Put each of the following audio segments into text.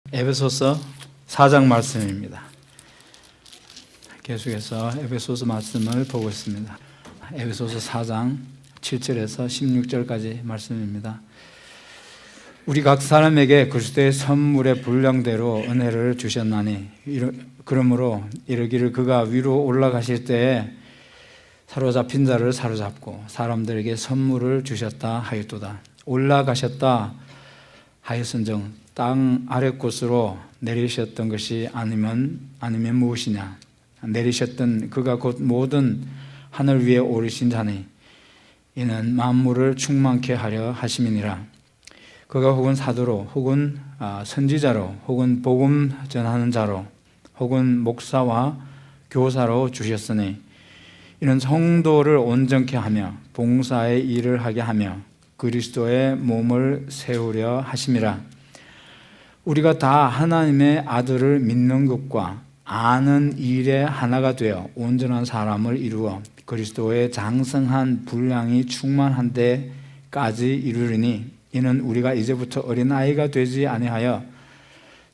에베소서 4장 말씀입니다. 계속해서 에베소서 말씀을 보고 있습니다. 에베소서 4장 7절에서 16절까지 말씀입니다. 우리 각 사람에게 그리스도의 선물의 분량대로 은혜를 주셨나니 그러므로 이르기를 그가 위로 올라가실 때에 사로잡힌 자를 사로잡고 사람들에게 선물을 주셨다 하였도다. 올라가셨다 하였은정 땅 아래 곳으로 내리셨던 것이 아니면 무엇이냐? 내리셨던 그가 곧 모든 하늘 위에 오르신 자니 이는 만물을 충만케 하려 하심이니라. 그가 혹은 사도로 혹은 선지자로 혹은 복음 전하는 자로 혹은 목사와 교사로 주셨으니 이는 성도를 온전케 하며 봉사의 일을 하게 하며 그리스도의 몸을 세우려 하심이라. 우리가 다 하나님의 아들을 믿는 것과 아는 일에 하나가 되어 온전한 사람을 이루어 그리스도의 장성한 분량이 충만한 데까지 이르리니 이는 우리가 이제부터 어린아이가 되지 아니하여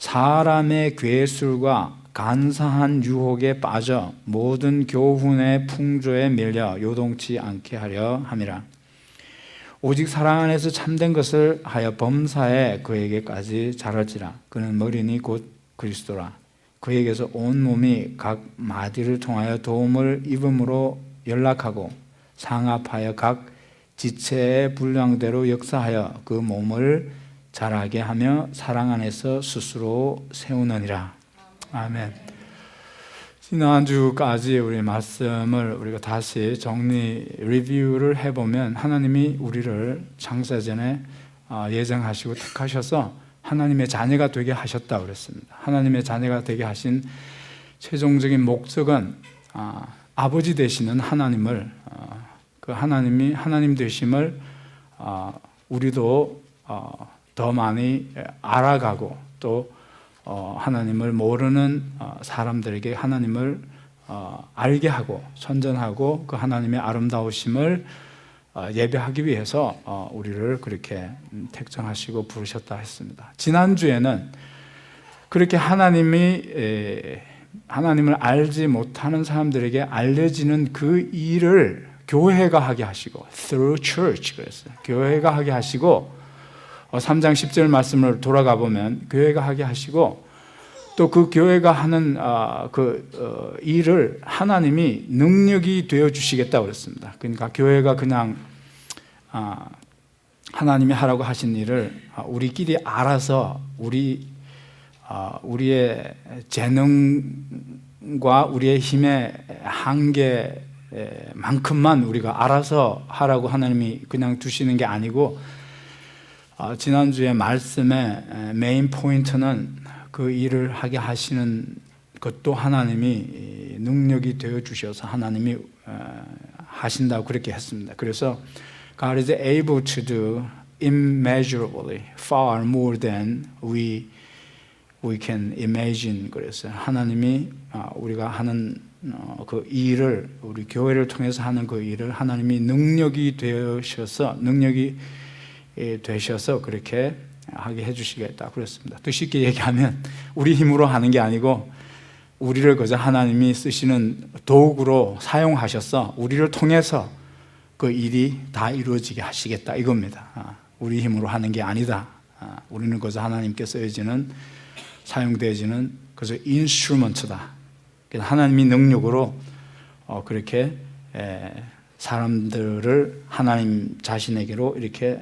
사람의 괴술과 간사한 유혹에 빠져 모든 교훈의 풍조에 밀려 요동치 않게 하려 함이라. 오직 사랑 안에서 참된 것을 하여 범사에 그에게까지 자랄지라. 그는 머리니 곧 그리스도라. 그에게서 온 몸이 각 마디를 통하여 도움을 입음으로 연락하고 상합하여 각 지체의 분량대로 역사하여 그 몸을 자라게 하며 사랑 안에서 스스로 세우느니라. 아멘. 지난주까지 우리 말씀을 우리가 다시 리뷰를 해보면 하나님이 우리를 창세전에 예정하시고 택하셔서 하나님의 자녀가 되게 하셨다고 그랬습니다. 하나님의 자녀가 되게 하신 최종적인 목적은 아버지 되시는 하나님을 그 하나님이 하나님 되심을 우리도 더 많이 알아가고 또 하나님을 모르는 사람들에게 하나님을 알게 하고 선전하고 그 하나님의 아름다우심을 예배하기 위해서 우리를 그렇게 택정하시고 부르셨다 했습니다. 지난주에는 그렇게 하나님을 알지 못하는 사람들에게 알려지는 그 일을 교회가 하게 하시고 through church 그랬어요. 교회가 하게 하시고 3장 10절 말씀을 돌아가 보면 교회가 하게 하시고 또 그 교회가 하는 일을 하나님이 능력이 되어 주시겠다고 그랬습니다. 그러니까 교회가 그냥 하나님이 하라고 하신 일을 우리끼리 알아서 우리의 재능과 우리의 힘의 한계만큼만 우리가 알아서 하라고 하나님이 그냥 두시는 게 아니고 지난주에 말씀의 메인 포인트는 그 일을 하게 하시는 것도 하나님이 능력이 되어 주셔서 하나님이 하신다고 그렇게 했습니다. 그래서 God is able to do immeasurably far more than we can imagine. 그래서 하나님이 우리가 하는 그 일을 우리 교회를 통해서 하는 그 일을 하나님이 능력이 되셔서 그렇게 하게 해주시겠다 그랬습니다. 또 쉽게 얘기하면 우리 힘으로 하는 게 아니고 우리를 그저 하나님이 쓰시는 도구로 사용하셔서 우리를 통해서 그 일이 다 이루어지게 하시겠다 이겁니다. 우리 힘으로 하는 게 아니다. 우리는 그저 하나님께 쓰여지는 사용되어지는 그저 인스트루먼트다. 하나님이 능력으로 그렇게 사람들을 하나님 자신에게로 이렇게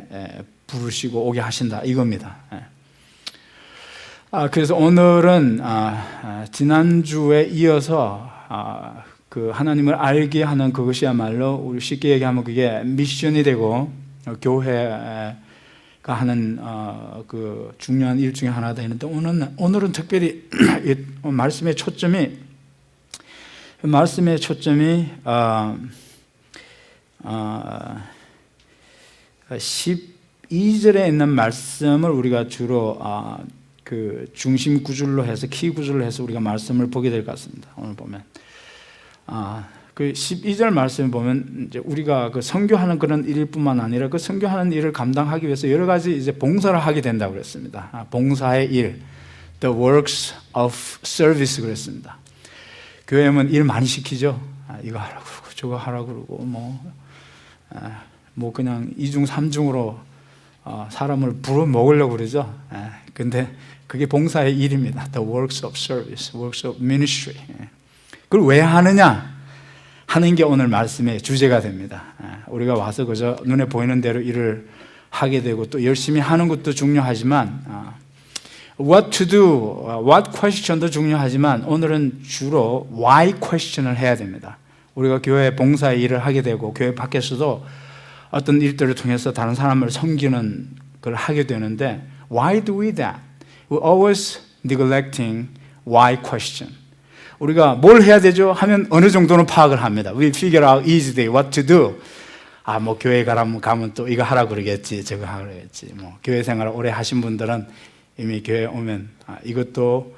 부르시고 오게 하신다 이겁니다. 그래서 오늘은 지난주에 이어서 그 하나님을 알게 하는 그것이야말로 우리 쉽게 얘기하면 그게 미션이 되고 교회가 하는 그 중요한 일 중에 하나다 했는데 오늘은 특별히 말씀의 초점이 12절에 있는 말씀을 우리가 주로 그 중심 구절로 해서 키 구절로 해서 우리가 말씀을 보게 될 것 같습니다. 오늘 보면 그 12절 말씀을 보면 이제 우리가 그 선교하는 그런 일뿐만 아니라 그 선교하는 일을 감당하기 위해서 여러 가지 이제 봉사를 하게 된다고 그랬습니다. 봉사의 일, the works of service 그랬습니다. 교회 오면 일 많이 시키죠. 이거 하라고 그러고 저거 하라고 그러고 뭐 그냥 2중 3중으로 사람을 불어 먹으려고 그러죠. 근데 그게 봉사의 일입니다. The works of service, works of ministry. 그걸 왜 하느냐 하는 게 오늘 말씀의 주제가 됩니다. 우리가 와서 그저 눈에 보이는 대로 일을 하게 되고 또 열심히 하는 것도 중요하지만 what to do, what question도 중요하지만 오늘은 주로 why question을 해야 됩니다. 우리가 교회 봉사의 일을 하게 되고 교회 밖에서도 어떤 일들을 통해서 다른 사람을 섬기는 걸 하게 되는데 why do we that? We're always neglecting why question. 우리가 뭘 해야 되죠? 하면 어느 정도는 파악을 합니다. We figure out easily what to do. 뭐 교회 가면 또 이거 하라고 그러겠지, 저거 하라고 그러겠지. 뭐 교회 생활을 오래 하신 분들은 이미 교회 오면 이것도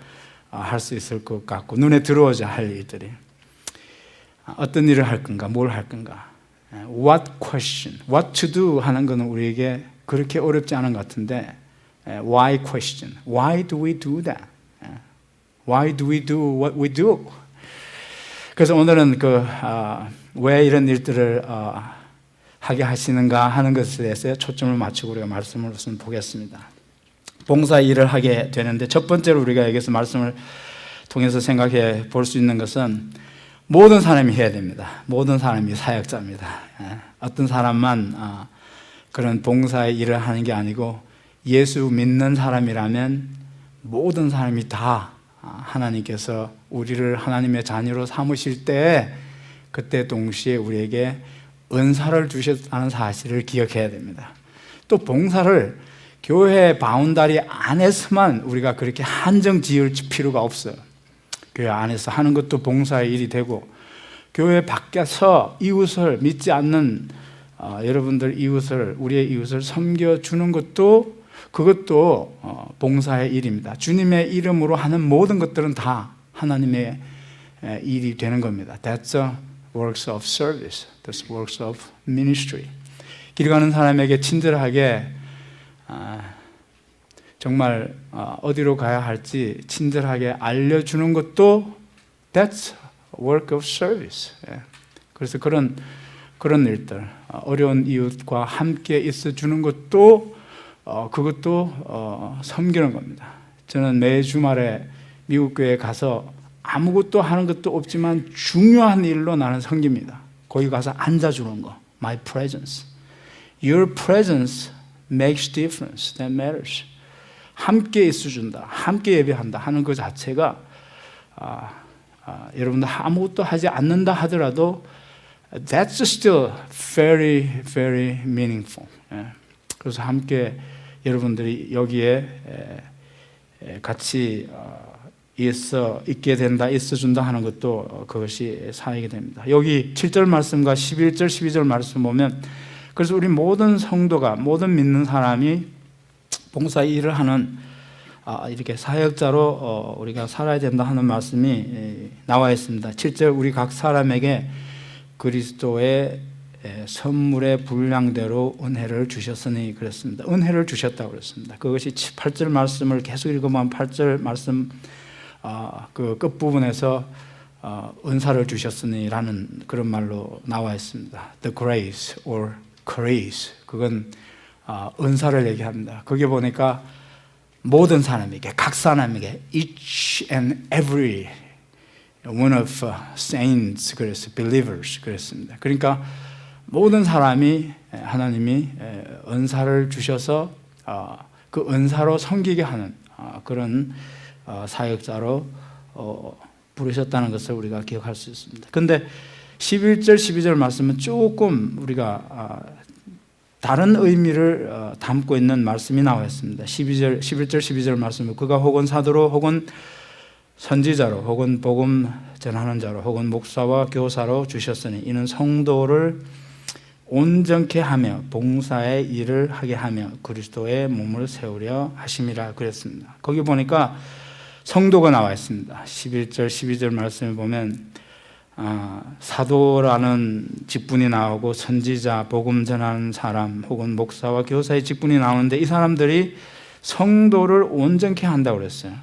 할 수 있을 것 같고 눈에 들어오자 할 일들이 어떤 일을 할 건가, 뭘 할 건가. What question, what to do 하는 것은 우리에게 그렇게 어렵지 않은 것 같은데 why question, why do we do that? Why do we do what we do? 그래서 오늘은 왜 이런 일들을 하게 하시는가 하는 것에 대해서 초점을 맞추고 우리가 말씀을 우선 보겠습니다. 봉사 일을 하게 되는데 첫 번째로 우리가 여기서 말씀을 통해서 생각해 볼 수 있는 것은 모든 사람이 해야 됩니다. 모든 사람이 사역자입니다. 어떤 사람만 그런 봉사의 일을 하는 게 아니고 예수 믿는 사람이라면 모든 사람이 다 하나님께서 우리를 하나님의 자녀로 삼으실 때 그때 동시에 우리에게 은사를 주셨다는 사실을 기억해야 됩니다. 또 봉사를 교회 바운다리 안에서만 우리가 그렇게 한정 지을 필요가 없어요. 교회 안에서 하는 것도 봉사의 일이 되고 교회 밖에서 이웃을 믿지 않는 여러분들 이웃을 우리의 이웃을 섬겨주는 것도 그것도 봉사의 일입니다. 주님의 이름으로 하는 모든 것들은 다 하나님의 일이 되는 겁니다. That's a works of service. That's works of ministry. 길 가는 사람에게 친절하게 정말 어디로 가야 할지 친절하게 알려주는 것도 That's work of service. 그래서 그런 일들, 어려운 이웃과 함께 있어주는 것도 그것도 섬기는 겁니다. 저는 매 주말에 미국 교회에 가서 아무것도 하는 것도 없지만 중요한 일로 나는 섬깁니다. 거기 가서 앉아주는 거, my presence. Your presence makes difference. That matters. 함께 있어준다, 함께 예배한다 하는 것 자체가 여러분들 아무것도 하지 않는다 하더라도 that's still very, very meaningful. 그래서 함께 여러분들이 여기에 같이 있게 된다, 있어준다 하는 것도 그것이 사역이 됩니다. 여기 7절 말씀과 11절, 12절 말씀 보면 그래서 우리 모든 성도가, 모든 믿는 사람이 봉사 일을 하는 이렇게 사역자로 우리가 살아야 된다 하는 말씀이 나와 있습니다. 7절 우리 각 사람에게 그리스도의 선물의 분량대로 은혜를 주셨으니 그랬습니다. 은혜를 주셨다고 그랬습니다. 그것이 8절 말씀을 계속 읽으면 8절 말씀 그 끝부분에서 은사를 주셨으니라는 그런 말로 나와 있습니다. The grace or grace 그건 은사를 얘기합니다. 거기 보니까 모든 사람에게, 각 사람에게 each and every one of saints 그래서 believers 그랬습니다. 그러니까 모든 사람이 하나님이 은사를 주셔서 그 은사로 섬기게 하는 그런 사역자로 부르셨다는 것을 우리가 기억할 수 있습니다. 그런데 11절, 12절 말씀은 조금 우리가 다른 의미를 담고 있는 말씀이 나와 있습니다. 11절, 12절 말씀은 그가 혹은 사도로 혹은 선지자로 혹은 복음 전하는 자로 혹은 목사와 교사로 주셨으니 이는 성도를 온전케 하며 봉사의 일을 하게 하며 그리스도의 몸을 세우려 하심이라 그랬습니다. 거기 보니까 성도가 나와 있습니다. 11절, 12절 말씀을 보면 사도라는 직분이 나오고 선지자, 복음 전하는 사람 혹은 목사와 교사의 직분이 나오는데 이 사람들이 성도를 온전케 한다고 그랬어요.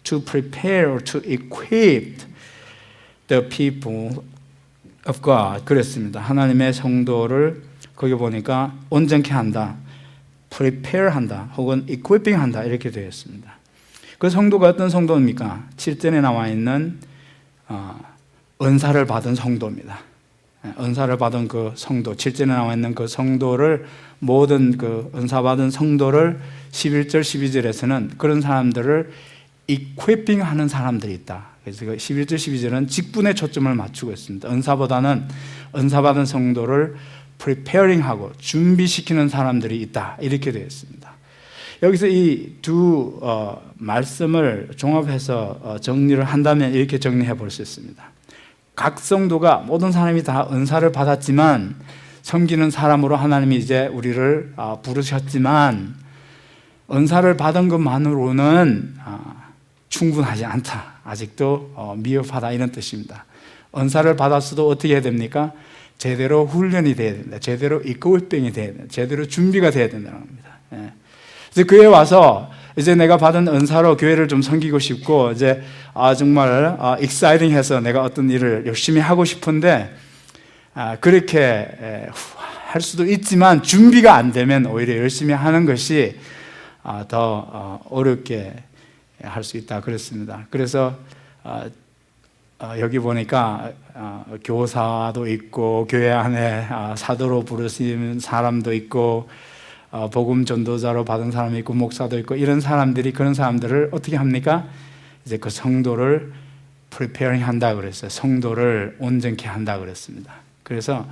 to prepare or to equip the people of God. 그랬습니다. 하나님의 성도를 거기 보니까 온전케 한다, prepare 한다, 혹은 equipping 한다 이렇게 되어 있습니다. 그 성도가 어떤 성도입니까? 7절에 나와 있는 은사를 받은 성도입니다. 은사를 받은 그 성도, 7절에 나와 있는 그 성도를, 모든 그 은사 받은 성도를 11절, 12절에서는 그런 사람들을 equipping 하는 사람들이 있다. 그래서 11절, 12절은 직분에 초점을 맞추고 있습니다. 은사보다는 은사 받은 성도를 preparing 하고 준비시키는 사람들이 있다. 이렇게 되어 있습니다. 여기서 이 두 말씀을 종합해서 정리를 한다면 이렇게 정리해 볼 수 있습니다. 각 성도가, 모든 사람이 다 은사를 받았지만, 섬기는 사람으로 하나님이 이제 우리를 부르셨지만, 은사를 받은 것만으로는 충분하지 않다, 아직도 미흡하다, 이런 뜻입니다. 은사를 받았어도 어떻게 해야 됩니까? 제대로 훈련이 돼야 된다, 제대로 이끄우병이 돼야 된다, 제대로 준비가 돼야 된다는 겁니다. 그래서 교회에 와서 이제 내가 받은 은사로 교회를 좀 섬기고 싶고, 이제 정말 exciting해서 내가 어떤 일을 열심히 하고 싶은데, 그렇게 할 수도 있지만 준비가 안 되면 오히려 열심히 하는 것이 더 어렵게 할 수 있다 그랬습니다. 그래서 여기 보니까 교사도 있고, 교회 안에 사도로 부르시는 사람도 있고, 복음 전도자로 받은 사람이 있고, 목사도 있고, 이런 사람들이, 그런 사람들을 어떻게 합니까? 이제 그 성도를 preparing 한다 그랬어요. 성도를 온전케 한다 그랬습니다. 그래서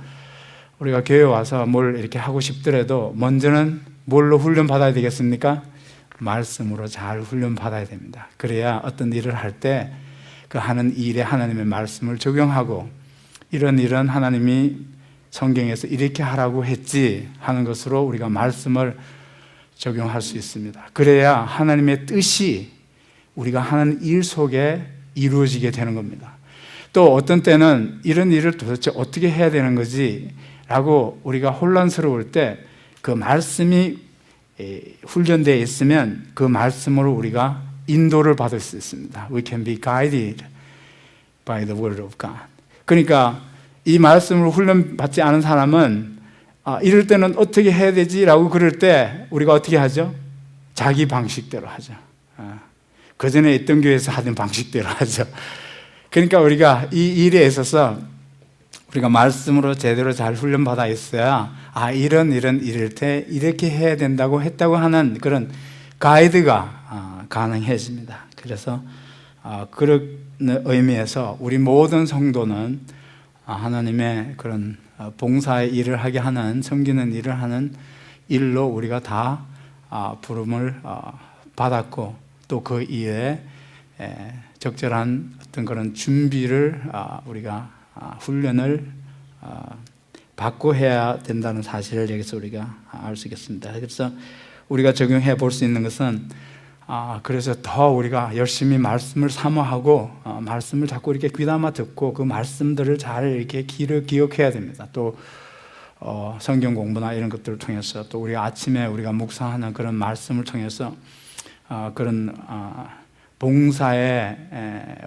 우리가 교회 와서 뭘 이렇게 하고 싶더라도 먼저는 뭘로 훈련 받아야 되겠습니까? 말씀으로 잘 훈련 받아야 됩니다. 그래야 어떤 일을 할 때 그 하는 일에 하나님의 말씀을 적용하고, 이런 일은 하나님이 성경에서 이렇게 하라고 했지 하는 것으로 우리가 말씀을 적용할 수 있습니다. 그래야 하나님의 뜻이 우리가 하는 일 속에 이루어지게 되는 겁니다. 또 어떤 때는 이런 일을 도대체 어떻게 해야 되는 거지 라고 우리가 혼란스러울 때 그 말씀이 훈련되어 있으면 그 말씀으로 우리가 인도를 받을 수 있습니다. We can be guided by the word of God. 그러니까 이 말씀으로 훈련받지 않은 사람은 이럴 때는 어떻게 해야 되지라고 그럴 때 우리가 어떻게 하죠? 자기 방식대로 하죠. 그 전에 있던 교회에서 하던 방식대로 하죠. 그러니까 우리가 이 일에 있어서 우리가 말씀으로 제대로 잘 훈련받아 있어야 이런 이럴 때 이렇게 해야 된다고 했다고 하는 그런 가이드가 가능해집니다. 그래서 그런 의미에서 우리 모든 성도는 하나님의 그런 봉사의 일을 하게 하는, 섬기는 일을 하는 일로 우리가 다 부름을 받았고, 또 그 일에 적절한 어떤 그런 준비를 우리가 훈련을 받고 해야 된다는 사실을 여기서 우리가 알 수 있겠습니다. 그래서 우리가 적용해 볼 수 있는 것은 그래서 더 우리가 열심히 말씀을 사모하고 말씀을 자꾸 이렇게 귀담아 듣고 그 말씀들을 잘 이렇게 기억해야 됩니다. 또 성경 공부나 이런 것들을 통해서, 또 우리 아침에 우리가 묵상하는 그런 말씀을 통해서 그런 봉사의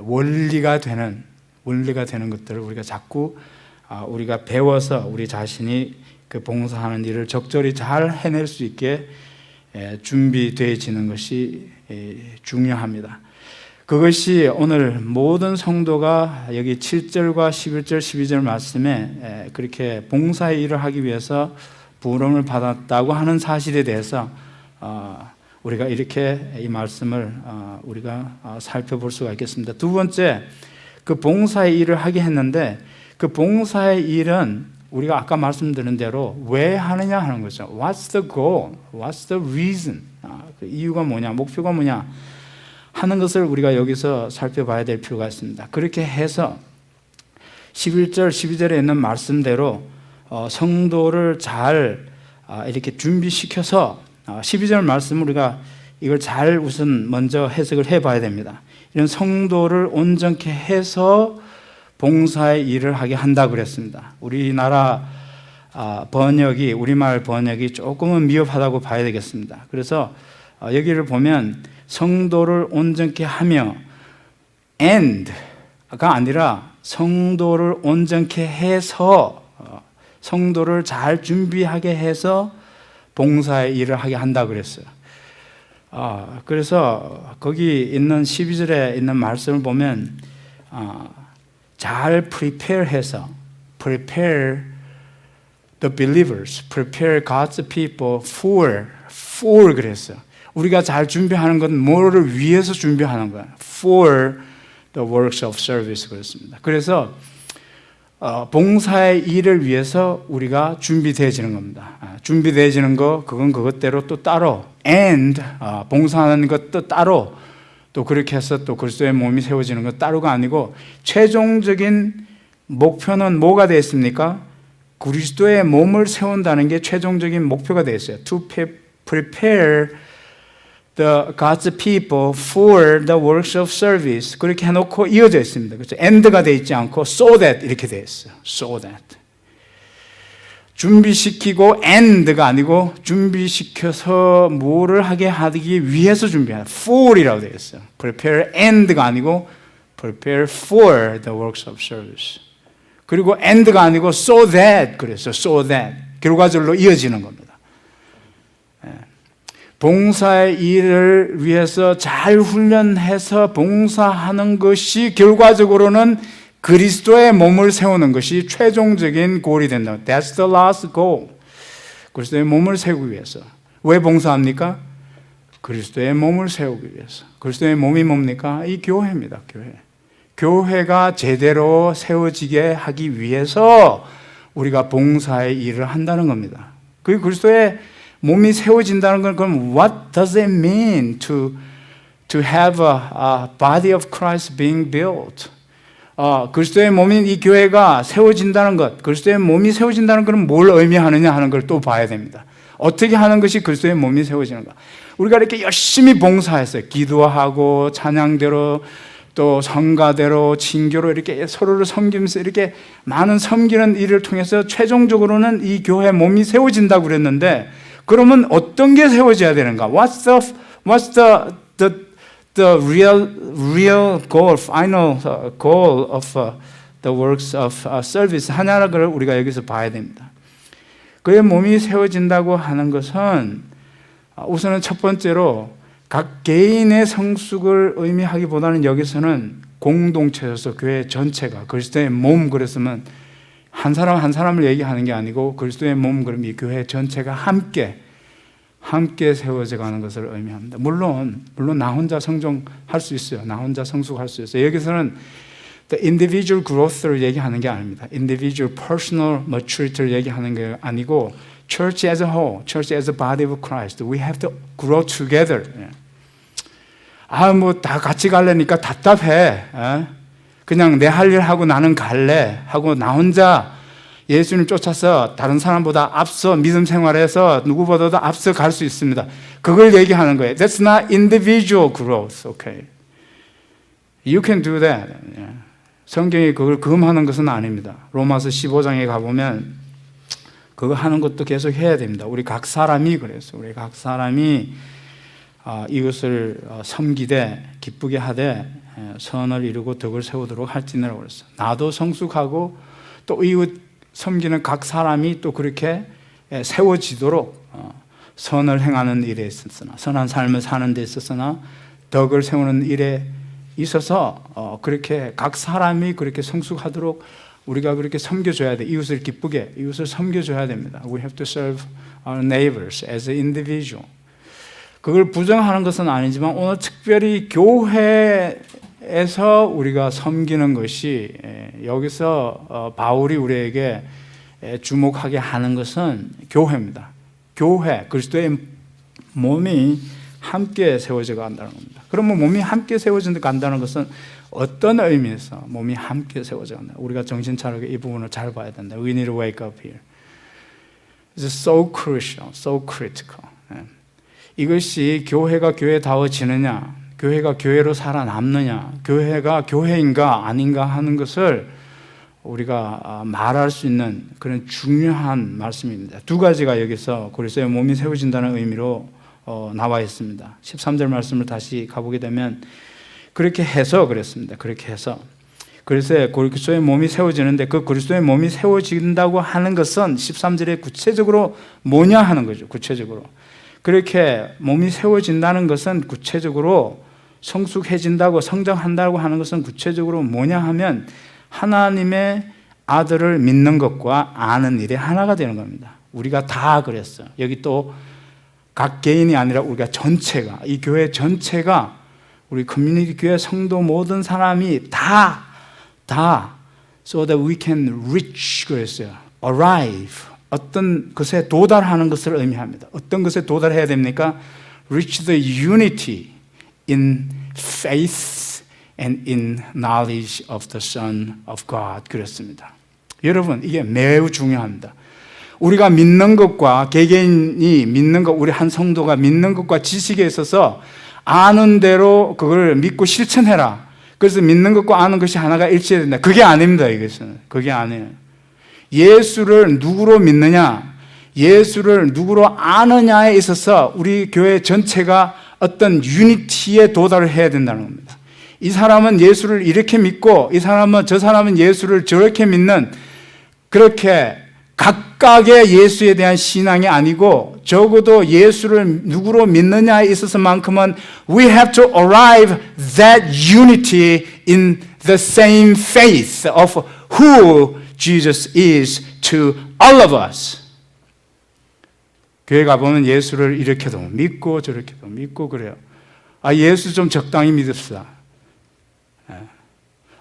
원리가 되는 것들을 우리가 자꾸 우리가 배워서 우리 자신이 그 봉사하는 일을 적절히 잘 해낼 수 있게 준비되어지는 것이 중요합니다. 그것이 오늘 모든 성도가 여기 7절과 11절, 12절 말씀에 그렇게 봉사의 일을 하기 위해서 부름을 받았다고 하는 사실에 대해서 우리가 이렇게 이 말씀을 우리가 살펴볼 수가 있겠습니다. 두 번째, 그 봉사의 일을 하게 했는데 그 봉사의 일은 우리가 아까 말씀드린 대로 왜 하느냐 하는 거죠. What's the goal? What's the reason? 그 이유가 뭐냐, 목표가 뭐냐 하는 것을 우리가 여기서 살펴봐야 될 필요가 있습니다. 그렇게 해서 11절, 12절에 있는 말씀대로 성도를 잘 이렇게 준비시켜서 12절 말씀 우리가 이걸 잘 우선 먼저 해석을 해봐야 됩니다. 이런 성도를 온전케 해서 봉사의 일을 하게 한다 그랬습니다. 우리나라 우리말 번역이 조금은 미흡하다고 봐야 되겠습니다. 그래서 여기를 보면 성도를 온전케 하며 and가 아니라 성도를 온전케 해서 성도를 잘 준비하게 해서 봉사의 일을 하게 한다 그랬어요. 그래서 거기 있는 12절에 있는 말씀을 보면 잘 prepare해서 prepare the believers, prepare God's people for 그랬어요. 우리가 잘 준비하는 건 뭐를 위해서 준비하는 거야? For the works of service 그렇습니다. 그래서 봉사의 일을 위해서 우리가 준비되어지는 겁니다. 준비되어지는 거 그건 그것대로 또 따로 and 봉사하는 것도 따로 또 그렇게 해서 또 그리스도의 몸이 세워지는 것 따로가 아니고 최종적인 목표는 뭐가 되어 있습니까? 그리스도의 몸을 세운다는 게 최종적인 목표가 되어 있어요. To prepare the God's people for the works of service 그렇게 해놓고 이어져 있습니다. 그렇죠? and가 되어 있지 않고 so that 이렇게 되어 있어요. so that 준비시키고 and가 아니고 준비시켜서 뭐를 하게 하기 위해서 준비하는 for이라고 되어 있어요. prepare and가 아니고 prepare for the works of service 그리고 and가 아니고 so that 그랬어요. so that 결과적으로 이어지는 겁니다. 봉사의 일을 위해서 잘 훈련해서 봉사하는 것이 결과적으로는 그리스도의 몸을 세우는 것이 최종적인 골이 된다. That's the last goal. 그리스도의 몸을 세우기 위해서. 왜 봉사합니까? 그리스도의 몸을 세우기 위해서. 그리스도의 몸이 뭡니까? 이 교회입니다. 교회. 교회가 제대로 세워지게 하기 위해서 우리가 봉사의 일을 한다는 겁니다. 그게 그리스도의 몸이 세워진다는 건 그럼 what does it mean to have a body of Christ being built? 그리스도의 몸인 이 교회가 세워진다는 것, 그리스도의 몸이 세워진다는 것은 뭘 의미하느냐 하는 걸 또 봐야 됩니다. 어떻게 하는 것이 그리스도의 몸이 세워지는가? 우리가 이렇게 열심히 봉사했어요. 기도하고 찬양대로 또 성가대로 진교로 이렇게 서로를 섬기면서 이렇게 많은 섬기는 일을 통해서 최종적으로는 이 교회 몸이 세워진다고 그랬는데 그러면 어떤 게 세워져야 되는가? What's the real goal, final goal of the works of service 하나를 우리가 여기서 봐야 됩니다. 그의 몸이 세워진다고 하는 것은 우선은 첫 번째로 각 개인의 성숙을 의미하기보다는 여기서는 공동체여서 교회 전체가 그리스도의 몸 그랬으면 한 사람 한 사람을 얘기하는 게 아니고 그리스도의 몸 그럼 이 교회 전체가 함께 세워져 가는 것을 의미합니다. 물론 나 혼자 성종할 수 있어요. 나 혼자 성숙할 수 있어요. 여기서는 the individual growth를 얘기하는 게 아닙니다. individual personal maturity를 얘기하는 게 아니고 church as a whole, church as a body of Christ, we have to grow together. 뭐 다 같이 가려니까 답답해. 그냥 내 할 일 하고 나는 갈래 하고 나 혼자 예수님 쫓아서 다른 사람보다 앞서 믿음 생활에서 누구보다도 앞서 갈 수 있습니다. 그걸 얘기하는 거예요. That's not individual growth. Okay. You can do that. 성경이 그걸 금하는 것은 아닙니다. 로마서 15장에 가보면 그거 하는 것도 계속 해야 됩니다. 우리 각 사람이 그랬어요. 우리 각 사람이 이것을 섬기되 기쁘게 하되 선을 이루고 덕을 세우도록 할지니라고 그랬어요. 나도 성숙하고 또 이웃 섬기는 각 사람이 또 그렇게 세워지도록 선을 행하는 일에 있었으나 선한 삶을 사는 데 있었으나 덕을 세우는 일에 있어서 그렇게 각 사람이 그렇게 성숙하도록 우리가 그렇게 섬겨줘야 돼. 이웃을 기쁘게 이웃을 섬겨줘야 됩니다. We have to serve our neighbors as an individual. 그걸 부정하는 것은 아니지만 오늘 특별히 교회에서 우리가 섬기는 것이 여기서 바울이 우리에게 주목하게 하는 것은 교회입니다. 교회, 그리스도의 몸이 함께 세워져 간다는 겁니다. 그러면 몸이 함께 세워져 간다는 것은 어떤 의미에서 몸이 함께 세워져 간다. 우리가 정신 차리게 이 부분을 잘 봐야 된다. We need to wake up here. It's so crucial, so critical. 이것이 교회가 교회다워지느냐, 교회가 교회로 살아남느냐, 교회가 교회인가 아닌가 하는 것을 우리가 말할 수 있는 그런 중요한 말씀입니다. 두 가지가 여기서 그리스도의 몸이 세워진다는 의미로 나와 있습니다. 13절 말씀을 다시 가보게 되면 그렇게 해서 그랬습니다. 그렇게 해서 그래서 그리스도의 몸이 세워지는데 그 그리스도의 몸이 세워진다고 하는 것은 13절에 구체적으로 뭐냐 하는 거죠. 구체적으로 그렇게 몸이 세워진다는 것은 구체적으로 성숙해진다고 성장한다고 하는 것은 구체적으로 뭐냐 하면 하나님의 아들을 믿는 것과 아는 일이 하나가 되는 겁니다. 우리가 다 그랬어요. 여기 또 각 개인이 아니라 우리가 전체가, 이 교회 전체가, 우리 커뮤니티 교회 성도 모든 사람이 다 so that we can reach 그랬어요. arrive 어떤 것에 도달하는 것을 의미합니다. 어떤 것에 도달해야 됩니까? reach the unity in faith and in knowledge of the Son of God 그랬습니다. 여러분 이게 매우 중요합니다. 우리가 믿는 것과 개개인이 믿는 것, 우리 한 성도가 믿는 것과 지식에 있어서 아는 대로 그걸 믿고 실천해라. 그래서 믿는 것과 아는 것이 하나가 일치해야 된다. 그게 아닙니다. 이것은 그게 아니에요. 예수를 누구로 믿느냐, 예수를 누구로 아느냐에 있어서 우리 교회 전체가 어떤 유니티에 도달을 해야 된다는 겁니다. 이 사람은 예수를 이렇게 믿고 이 사람은 저 사람은 예수를 저렇게 믿는 그렇게 각각의 예수에 대한 신앙이 아니고 적어도 예수를 누구로 믿느냐에 있어서만큼은 we have to arrive that unity in the same faith of who Jesus is to all of us. 교회 가보면 예수를 이렇게도 믿고 저렇게도 믿고 그래요. 아, 예수 좀 적당히 믿읍시다.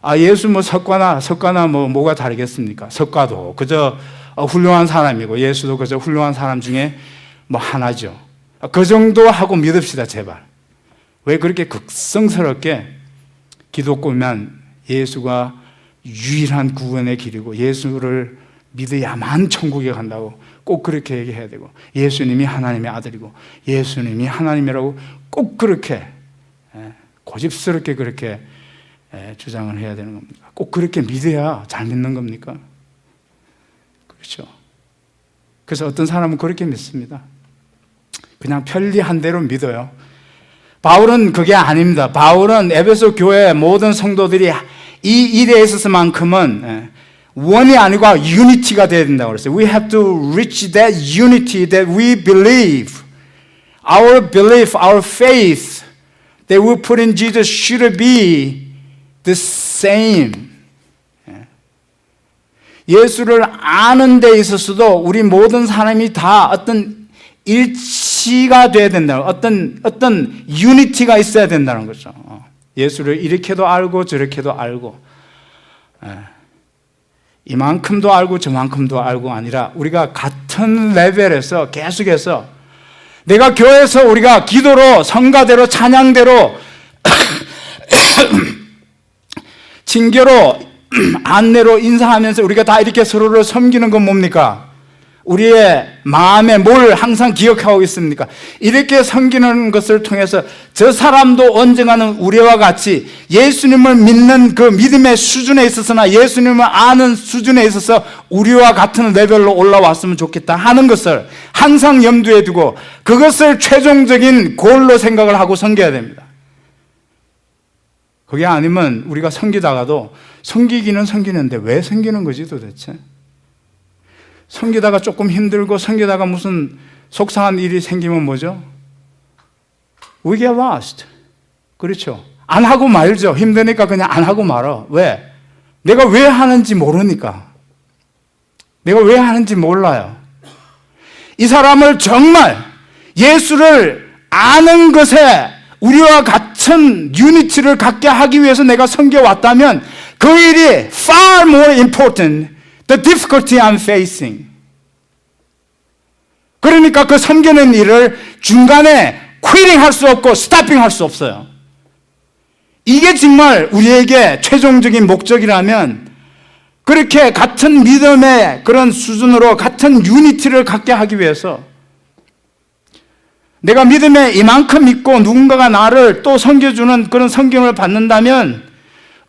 아, 예수 뭐 석가나 뭐가 다르겠습니까? 석가도 그저 훌륭한 사람이고 예수도 그저 훌륭한 사람 중에 뭐 하나죠. 그 정도 하고 믿읍시다, 제발. 왜 그렇게 극성스럽게 기독교면 예수가 유일한 구원의 길이고 예수를 믿어야만 천국에 간다고 꼭 그렇게 얘기해야 되고 예수님이 하나님의 아들이고 예수님이 하나님이라고 꼭 그렇게 고집스럽게 그렇게 주장을 해야 되는 겁니다. 꼭 그렇게 믿어야 잘 믿는 겁니까? 그렇죠. 그래서 어떤 사람은 그렇게 믿습니다. 그냥 편리한 대로 믿어요. 바울은 그게 아닙니다. 바울은 에베소 교회 모든 성도들이 이 일에 있어서만큼은 원이 아니고 유니티가 되어야 된다고 그랬어요. We have to reach that unity that we believe. Our belief, our faith that we put in Jesus should be the same. 예수를 아는 데 있어서도 우리 모든 사람이 다 어떤 일치가 돼야 된다. 어떤 유니티가 있어야 된다는 거죠. 예수를 이렇게도 알고 저렇게도 알고 이만큼도 알고 저만큼도 알고 아니라 우리가 같은 레벨에서 계속해서 내가 교회에서 우리가 기도로 성가대로 찬양대로 징계로 안내로 인사하면서 우리가 다 이렇게 서로를 섬기는 건 뭡니까? 우리의 마음에 뭘 항상 기억하고 있습니까? 이렇게 섬기는 것을 통해서 저 사람도 언젠가는 우리와 같이 예수님을 믿는 그 믿음의 수준에 있어서나 예수님을 아는 수준에 있어서 우리와 같은 레벨로 올라왔으면 좋겠다 하는 것을 항상 염두에 두고 그것을 최종적인 골로 생각을 하고 섬겨야 됩니다. 그게 아니면 우리가 섬기다가도 섬기기는 섬기는데 왜 섬기는 거지 도대체? 섬기다가 조금 힘들고 섬기다가 무슨 속상한 일이 생기면 뭐죠? We get lost. 그렇죠. 안 하고 말죠. 힘드니까 그냥 안 하고 말아. 왜? 내가 왜 하는지 모르니까. 내가 왜 하는지 몰라요. 이 사람을 정말 예수를 아는 것에 우리와 같은 유니티를 갖게 하기 위해서 내가 섬겨왔다면 그 일이 far more important the difficulty I'm facing. 그러니까 그 섬기는 일을 중간에 quitting 할 수 없고 stopping 할 수 없어요. 이게 정말 우리에게 최종적인 목적이라면 그렇게 같은 믿음의 그런 수준으로 같은 유니티를 갖게 하기 위해서 내가 믿음에 이만큼 믿고 누군가가 나를 또 섬겨주는 그런 섬김을 받는다면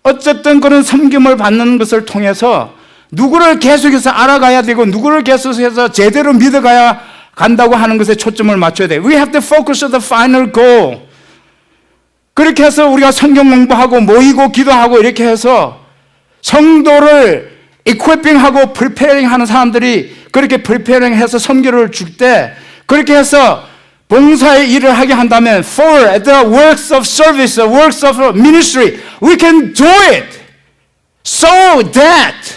어쨌든 그런 섬김을 받는 것을 통해서 누구를 계속해서 알아가야 되고 누구를 계속해서 제대로 믿어가야 간다고 하는 것에 초점을 맞춰야 돼. We have to focus on the final goal. 그렇게 해서 우리가 성경 공부하고 모이고 기도하고 이렇게 해서 성도를 equipping하고 preparing하는 사람들이 그렇게 preparing해서 선교를 줄 때 그렇게 해서 봉사의 일을 하게 한다면 for the works of service, the works of ministry, we can do it so that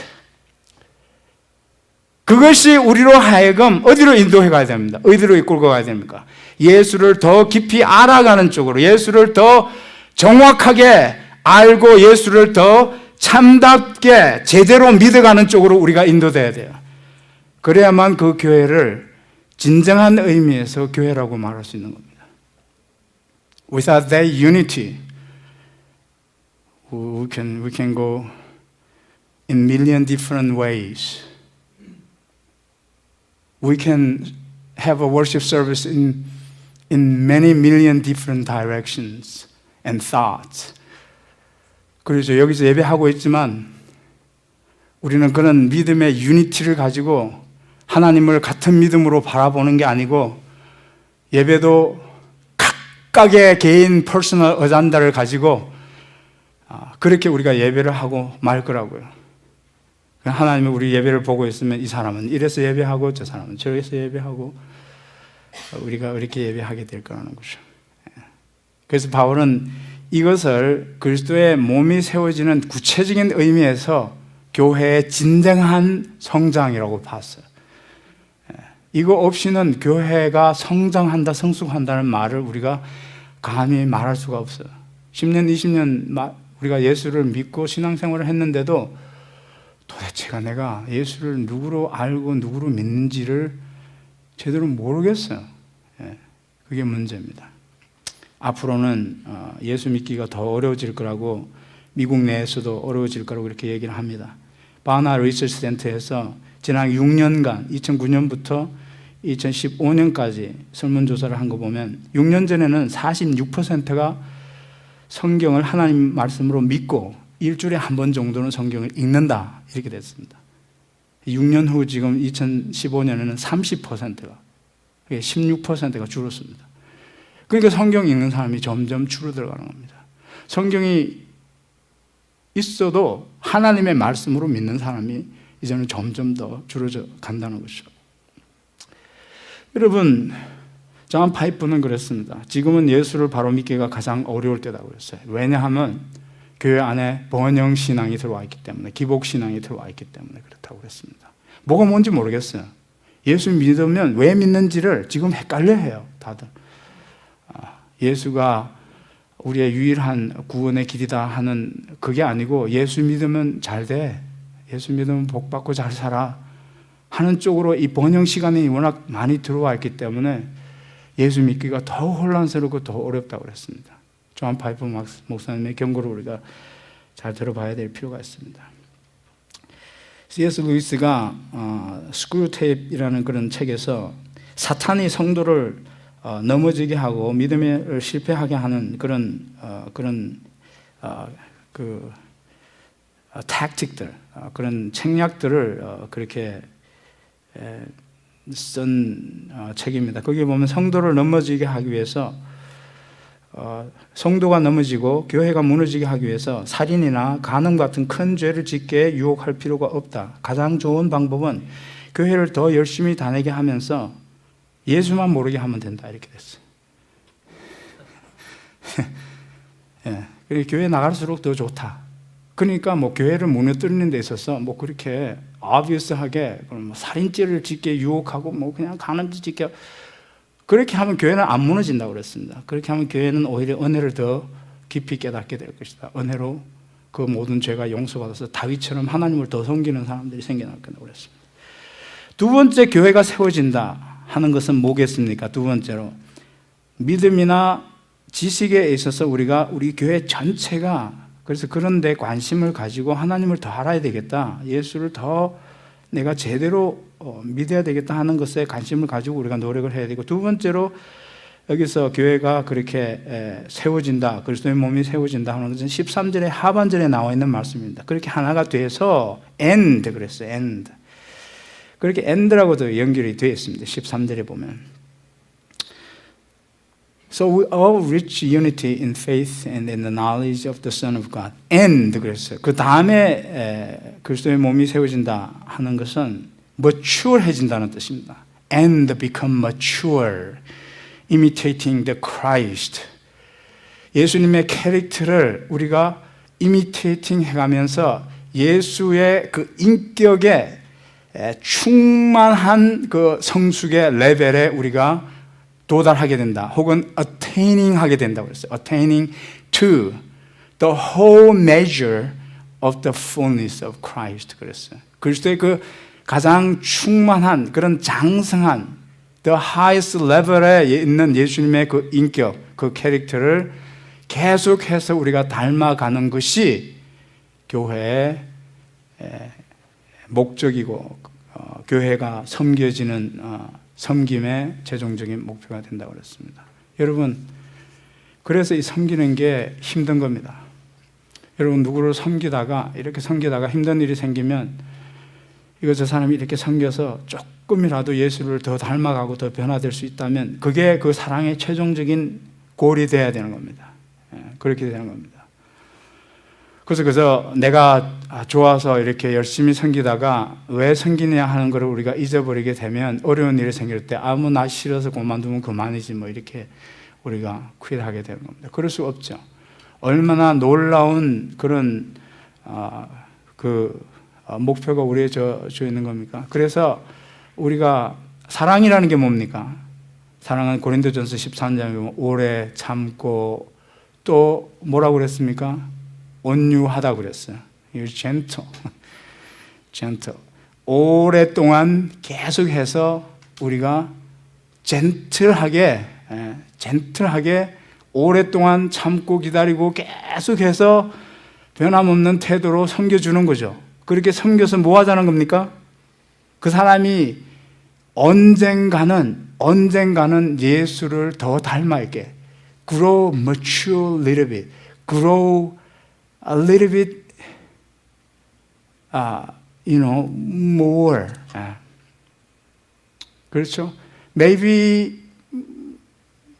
그것이 우리로 하여금 어디로 인도해 가야 됩니다. 어디로 이끌고 가야 됩니까? 예수를 더 깊이 알아가는 쪽으로, 예수를 더 정확하게 알고 예수를 더 참답게 제대로 믿어가는 쪽으로 우리가 인도돼야 돼요. 그래야만 그 교회를 진정한 의미에서 교회라고 말할 수 있는 겁니다. Without that unity, we can go in million different ways. We can have a worship service in many million different directions and thoughts. 그래서 여기서 예배하고 있지만 우리는 그런 믿음의 유니티를 가지고 하나님을 같은 믿음으로 바라보는 게 아니고 예배도 각각의 개인 퍼스널 어잔다를 가지고 그렇게 우리가 예배를 하고 말 거라고요. 하나님이 우리 예배를 보고 있으면 이 사람은 이래서 예배하고 저 사람은 저래서 예배하고 우리가 이렇게 예배하게 될 거라는 거죠. 그래서 바울은 이것을 그리스도의 몸이 세워지는 구체적인 의미에서 교회의 진정한 성장이라고 봤어요. 이거 없이는 교회가 성장한다, 성숙한다는 말을 우리가 감히 말할 수가 없어요. 10년, 20년 우리가 예수를 믿고 신앙생활을 했는데도 도대체가 내가 예수를 누구로 알고 누구로 믿는지를 제대로 모르겠어요. 그게 문제입니다. 앞으로는 예수 믿기가 더 어려워질 거라고 미국 내에서도 어려워질 거라고 이렇게 얘기를 합니다. 바나 리서치 센터에서 지난 6년간 2009년부터 2015년까지 설문조사를 한 거 보면 6년 전에는 46%가 성경을 하나님 말씀으로 믿고 일주일에 한 번 정도는 성경을 읽는다 이렇게 됐습니다. 6년 후 지금 2015년에는 30%가 16%가 줄었습니다. 그러니까 성경 읽는 사람이 점점 줄어들어가는 겁니다. 성경이 있어도 하나님의 말씀으로 믿는 사람이 이제는 점점 더 줄어져 간다는 것이죠. 여러분, 존 파이프는 그랬습니다. 지금은 예수를 바로 믿기가 가장 어려울 때라고 그랬어요. 왜냐하면 교회 안에 번영 신앙이 들어와 있기 때문에, 기복 신앙이 들어와 있기 때문에 그렇다고 그랬습니다. 뭐가 뭔지 모르겠어요. 예수 믿으면 왜 믿는지를 지금 헷갈려 해요, 다들. 예수가 우리의 유일한 구원의 길이다 하는 그게 아니고 예수 믿으면 잘 돼, 예수 믿으면 복 받고 잘 살아 하는 쪽으로 이 번영 시간이 워낙 많이 들어와 있기 때문에 예수 믿기가 더 혼란스럽고 더 어렵다고 그랬습니다. 존 파이프 목사님의 경고를 우리가 잘 들어봐야 될 필요가 있습니다. C.S. 루이스가 스크루테이프이라는 그런 책에서 사탄이 성도를 넘어지게 하고 믿음을 실패하게 하는 그런 택틱들, 그런 책략들을 그렇게 쓴 책입니다. 거기에 보면 성도를 넘어지게 하기 위해서 성도가 넘어지고 교회가 무너지게 하기 위해서 살인이나 간음 같은 큰 죄를 짓게 유혹할 필요가 없다. 가장 좋은 방법은 교회를 더 열심히 다니게 하면서 예수만 모르게 하면 된다 이렇게 됐어요. 예, 그리고 교회 나갈수록 더 좋다. 그러니까 뭐 교회를 무너뜨리는 데 있어서 뭐 그렇게 obvious하게 뭐 살인죄를 짓게 유혹하고 뭐 그냥 간음죄 짓게 그렇게 하면 교회는 안 무너진다고 그랬습니다. 그렇게 하면 교회는 오히려 은혜를 더 깊이 깨닫게 될 것이다. 은혜로 그 모든 죄가 용서받아서 다윗처럼 하나님을 더 섬기는 사람들이 생겨날 거라고 그랬습니다. 두 번째, 교회가 세워진다 하는 것은 뭐겠습니까? 두 번째로 믿음이나 지식에 있어서 우리 교회 전체가 그래서 그런 데 관심을 가지고 하나님을 더 알아야 되겠다, 예수를 더 내가 제대로 믿어야 되겠다 하는 것에 관심을 가지고 우리가 노력을 해야 되고, 두 번째로 여기서 교회가 그렇게 세워진다, 그리스도의 몸이 세워진다 하는 것은 13절의 하반절에 나와 있는 말씀입니다. 그렇게 하나가 돼서 end 그랬어요. end. 그렇게 and라고도 연결이 되어 있습니다. 13절에 보면. So we all reach unity in faith and in the knowledge of the Son of God. And 그랬어요. 그 다음에 그리스도의 몸이 세워진다 하는 것은 mature해진다는 뜻입니다. And become mature, imitating the Christ. 예수님의 캐릭터를 우리가 imitating 해가면서 예수의 그 인격에 충만한 그 성숙의 레벨에 우리가 도달하게 된다. 혹은 attaining 하게 된다고 그랬어요. attaining to the whole measure of the fullness of Christ 그랬어요. 그리스도의 그 가장 충만한 그런 장성한 the highest level에 있는 예수님의 그 인격, 그 캐릭터를 계속해서 우리가 닮아가는 것이 교회의 목적이고 교회가 섬겨지는 섬김의 최종적인 목표가 된다고 그랬습니다. 여러분, 그래서 이 섬기는 게 힘든 겁니다. 여러분, 누구를 섬기다가 이렇게 섬기다가 힘든 일이 생기면 이거 저 사람이 이렇게 섬겨서 조금이라도 예수를 더 닮아가고 더 변화될 수 있다면 그게 그 사랑의 최종적인 골이 돼야 되는 겁니다. 그렇게 되는 겁니다. 그래서 내가 좋아서 이렇게 열심히 섬기다가 왜 섬기냐 하는 것을 우리가 잊어버리게 되면 어려운 일이 생길 때 나 싫어서 그만두면 그만이지 뭐 이렇게 우리가 퀴트하게 되는 겁니다. 그럴 수 없죠. 얼마나 놀라운 그런 목표가 우리에 져 있는 겁니까? 그래서 우리가 사랑이라는 게 뭡니까? 사랑은 고린도전서 13장에 보면 오래 참고 또 뭐라고 그랬습니까? 온유하다 그랬어요. You're gentle. gentle. 오랫동안 계속해서 우리가 젠틀하게 오랫동안 참고 기다리고 계속해서 변함없는 태도로 섬겨주는 거죠. 그렇게 섬겨서 뭐 하자는 겁니까? 그 사람이 언젠가는 예수를 더 닮아있게 grow mature a little bit, grow a little bit, more. 그렇죠? Maybe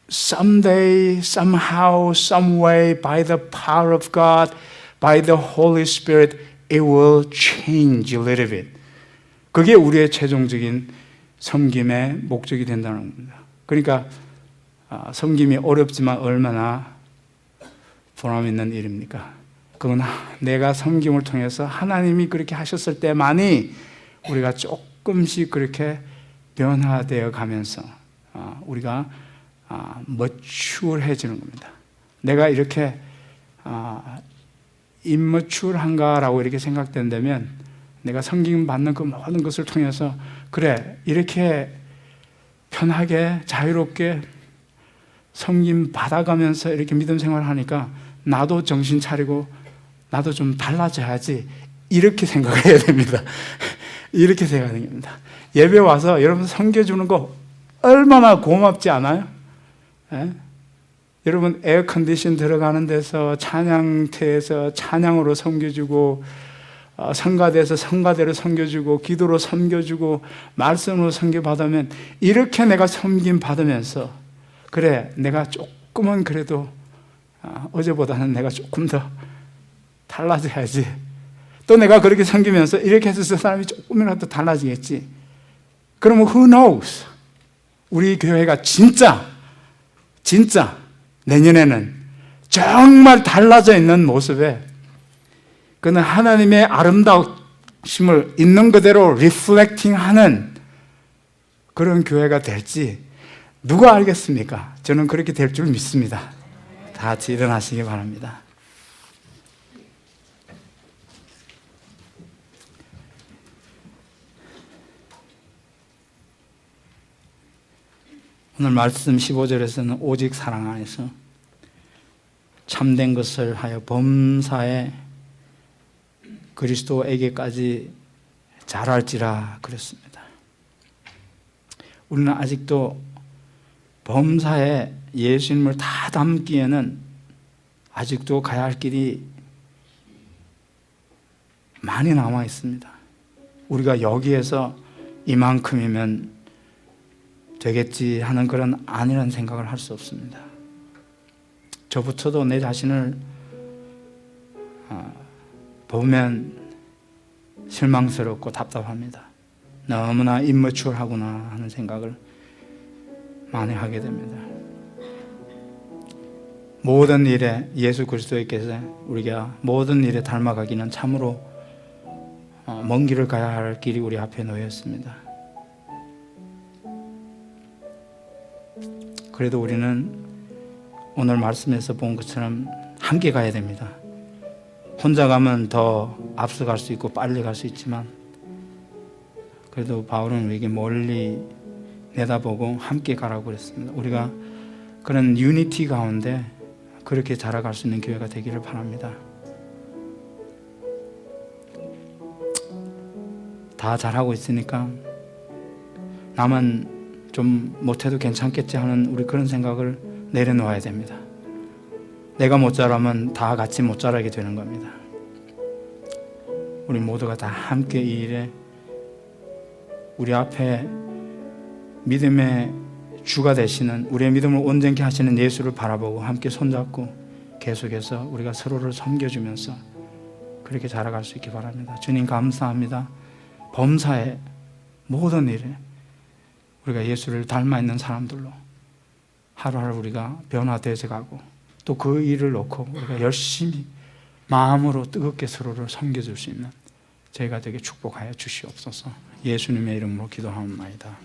someday, somehow, some way, by the power of God, by the Holy Spirit, it will change a little bit. 그게 우리의 최종적인 섬김의 목적이 된다는 겁니다. 그러니까 섬김이 어렵지만 얼마나 보람 있는 일입니까? 그건 내가 섬김을 통해서 하나님이 그렇게 하셨을 때만이 우리가 조금씩 그렇게 변화되어 가면서 우리가 머추얼해지는 겁니다. 내가 이렇게 immatur한가라고 이렇게 생각된다면 내가 섬김 받는 그 모든 것을 통해서 그래 이렇게 편하게 자유롭게 섬김 받아가면서 이렇게 믿음 생활을 하니까 나도 정신 차리고 나도 좀 달라져야지 이렇게 생각해야 됩니다. 이렇게 생각해야 됩니다. 예배 와서 여러분 섬겨주는 거 얼마나 고맙지 않아요? 예? 여러분 에어컨디션 들어가는 데서 찬양태에서 찬양으로 섬겨주고 성가대에서 성가대로 섬겨주고 기도로 섬겨주고 말씀으로 섬겨받으면 이렇게 내가 섬김 받으면서 그래 내가 조금은 그래도 어제보다는 내가 조금 더 달라져야지. 또 내가 그렇게 섬기면서 이렇게 해서 그 사람이 조금이라도 달라지겠지. 그러면 who knows? 우리 교회가 진짜 내년에는 정말 달라져 있는 모습에 그는 하나님의 아름다우심을 있는 그대로 리플렉팅하는 그런 교회가 될지 누가 알겠습니까? 저는 그렇게 될 줄 믿습니다. 다 같이 일어나시기 바랍니다. 오늘 말씀 15절에서는 오직 사랑 안에서 참된 것을 하여 범사에 그리스도에게까지 자랄지라 그랬습니다. 우리는 아직도 범사에 예수님을 다 담기에는 아직도 가야 할 길이 많이 남아 있습니다. 우리가 여기에서 이만큼이면 되겠지 하는 그런 안일한 생각을 할 수 없습니다. 저부터도 내 자신을 보면 실망스럽고 답답합니다. 너무나 임머추얼하구나 하는 생각을 많이 하게 됩니다. 모든 일에 예수 그리스도께서 우리가 모든 일에 닮아가기는 참으로 먼 길을 가야 할 길이 우리 앞에 놓였습니다. 그래도 우리는 오늘 말씀에서 본 것처럼 함께 가야 됩니다. 혼자 가면 더 앞서갈 수 있고 빨리 갈 수 있지만 그래도 바울은 우리에게 멀리 내다보고 함께 가라고 그랬습니다. 우리가 그런 유니티 가운데 그렇게 자라갈 수 있는 교회가 되기를 바랍니다. 다 잘하고 있으니까 나만 좀 못해도 괜찮겠지 하는 우리 그런 생각을 내려놓아야 됩니다. 내가 못 자라면 다 같이 못 자라게 되는 겁니다. 우리 모두가 다 함께 이 일에 우리 앞에 믿음의 주가 되시는 우리의 믿음을 온전케 하시는 예수를 바라보고 함께 손잡고 계속해서 우리가 서로를 섬겨주면서 그렇게 자라갈 수 있기 바랍니다. 주님 감사합니다. 범사의 모든 일에 우리가 예수를 닮아 있는 사람들로 하루하루 우리가 변화되어져 가고 또 그 일을 놓고 우리가 열심히 마음으로 뜨겁게 서로를 섬겨줄 수 있는 저희가 되게 축복하여 주시옵소서. 예수님의 이름으로 기도하옵나이다.